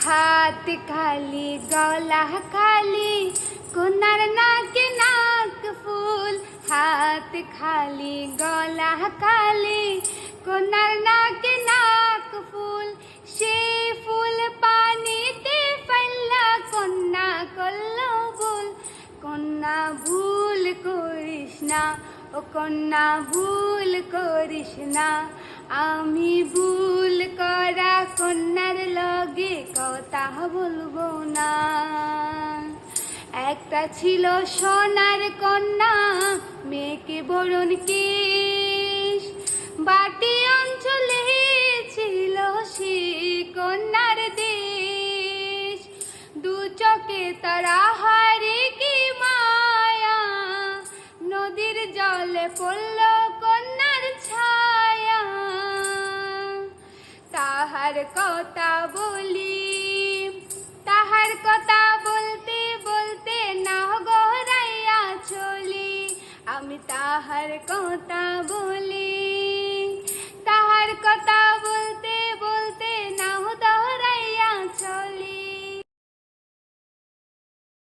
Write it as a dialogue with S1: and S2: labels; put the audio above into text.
S1: हाथ खाली गला खाली कोनार नाके नाक फूल। हाथ खाली गला खाली कोनार नाके नाक फूल। সে ফুল পানিতে ফেললা কন্যা করলো ভুল। কন্যা ভুল করিস না ও কন্যা ভুল করিস না। আমি ভুল করা কন্যার লগে কথা বলবো না। একটা ছিল সোনার কন্যা মেয়েকে বরণ কেশ। বাটি অঞ্চলে ছিল সে কন্যার দেশ। দু চোখে তারা হারে কি মায়া নদীর জলে পড়ল কন্যার ছায়া। তাহার কথা বলি তাহার কথা বলতে বলতে না গড়াইয়া চলি। আমি তাহার কথা বলি তাহার কথা বলতে